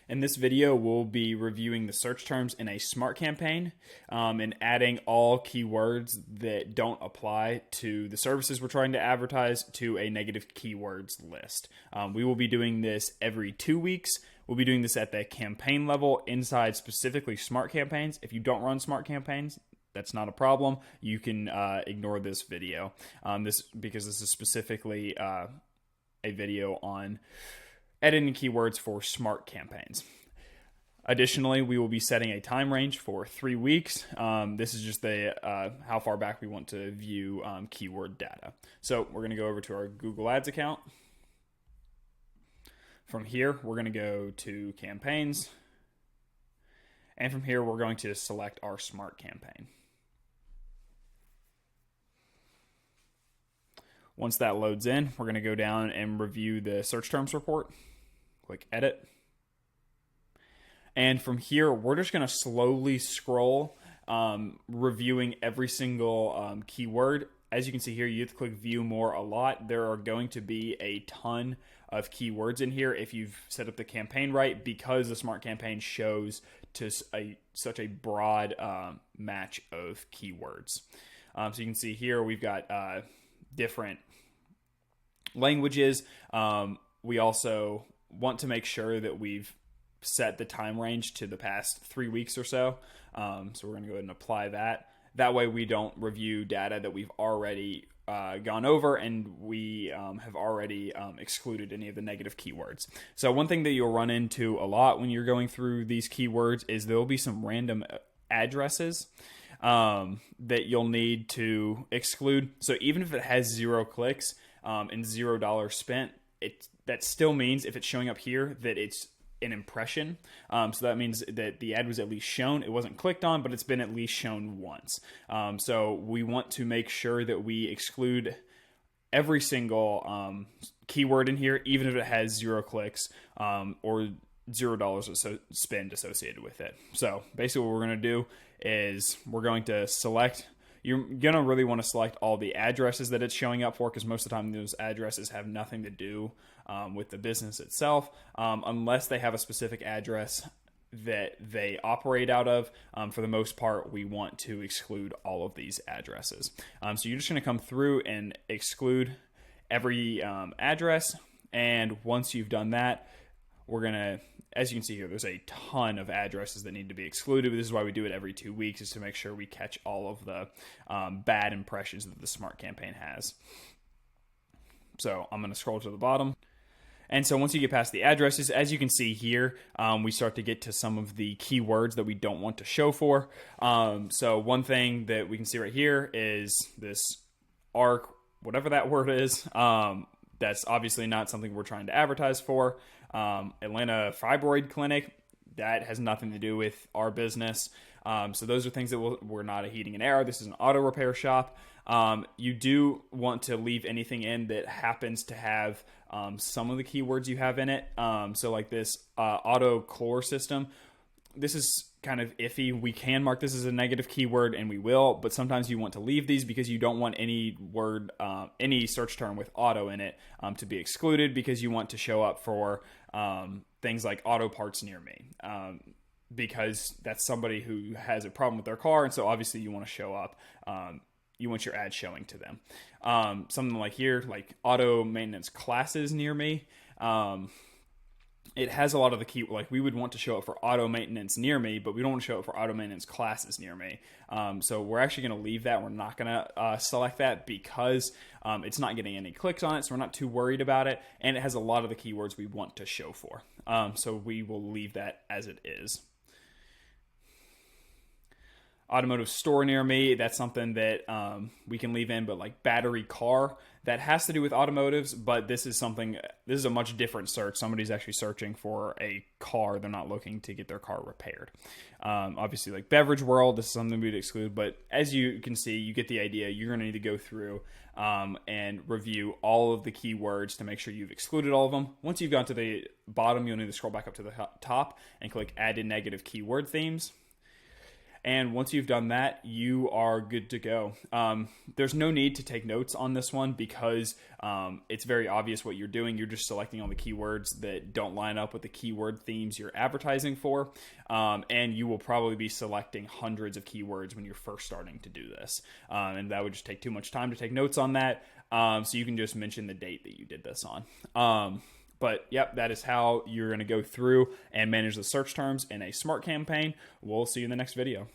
In this video, we'll be reviewing the search terms in a smart campaign and adding all keywords that don't apply to the services we're trying to advertise to a negative keywords list. We will be doing this every 2 weeks. We'll be doing this at the campaign level inside specifically smart campaigns. If you don't run smart campaigns, that's not a problem. You can ignore this video because this is specifically a video on editing keywords for smart campaigns. Additionally, we will be setting a time range for 3 weeks. This is just how far back we want to view keyword data. So we're going to go over to our Google Ads account. From here, we're going to go to campaigns. And from here, we're going to select our smart campaign. Once that loads in, we're going to go down and review the search terms report. Click edit. And from here, we're just going to slowly scroll, reviewing every single keyword. As you can see here, you have to click view more a lot. There are going to be a ton of keywords in here if you've set up the campaign right, because the smart campaign shows to such a broad match of keywords. So you can see here we've got different languages. We also want to make sure that we've set the time range to the past 3 weeks or so. So we're going to go ahead and apply that. That way we don't review data that we've already gone over and we have already excluded any of the negative keywords. So one thing that you'll run into a lot when you're going through these keywords is there will be some random addresses that you'll need to exclude. So even if it has 0 clicks and $0 spent, that still means if it's showing up here that it's an impression. So that means that the ad was at least shown. It wasn't clicked on, but it's been at least shown once. So we want to make sure that we exclude every single keyword in here, even if it has 0 clicks or $0 spend associated with it. So basically what we're going to do is we're going to select, you're going to really want to select all the addresses that it's showing up for, because most of the time those addresses have nothing to do with the business itself, unless they have a specific address that they operate out of. For the most part, we want to exclude all of these addresses. So you're just going to come through and exclude every address. And once you've done that, we're going to, as you can see here, there's a ton of addresses that need to be excluded. This is why we do it every 2 weeks, is to make sure we catch all of the bad impressions that the smart campaign has. So I'm going to scroll to the bottom. And so once you get past the addresses, as you can see here, we start to get to some of the keywords that we don't want to show for. So one thing that we can see right here is this ARC, whatever that word is. That's obviously not something we're trying to advertise for. Atlanta Fibroid Clinic, that has nothing to do with our business. So those are things that we're not a heating and air. This is an auto repair shop. You do want to leave anything in that happens to have some of the keywords you have in it. So like this auto chlor system, this is kind of iffy. We can mark this as a negative keyword, and we will, but sometimes you want to leave these because you don't want any word, any search term with auto in it to be excluded, because you want to show up for things like auto parts near me, because that's somebody who has a problem with their car, and so obviously you want to show up. You want your ad showing to them. Something like here, like auto maintenance classes near me. It has a lot of the key, like we would want to show up for auto maintenance near me, but we don't want to show up for auto maintenance classes near me. So we're actually going to leave that. We're not going to select that because it's not getting any clicks on it. So we're not too worried about it. And it has a lot of the keywords we want to show for. So we will leave that as it is. Automotive store near me, that's something that we can leave in, but like battery car, that has to do with automotives, but this is a much different search. Somebody's actually searching for a car. They're not looking to get their car repaired. Obviously, like beverage world, this is something we'd exclude, but as you can see, you get the idea. You're going to need to go through and review all of the keywords to make sure you've excluded all of them. Once you've gone to the bottom, you'll need to scroll back up to the top and click Add in Negative Keyword Themes. And once you've done that, you are good to go. There's no need to take notes on this one because it's very obvious what you're doing. You're just selecting all the keywords that don't line up with the keyword themes you're advertising for. And you will probably be selecting hundreds of keywords when you're first starting to do this. And that would just take too much time to take notes on that. So you can just mention the date that you did this on. But yep, that is how you're going to go through and manage the search terms in a smart campaign. We'll see you in the next video.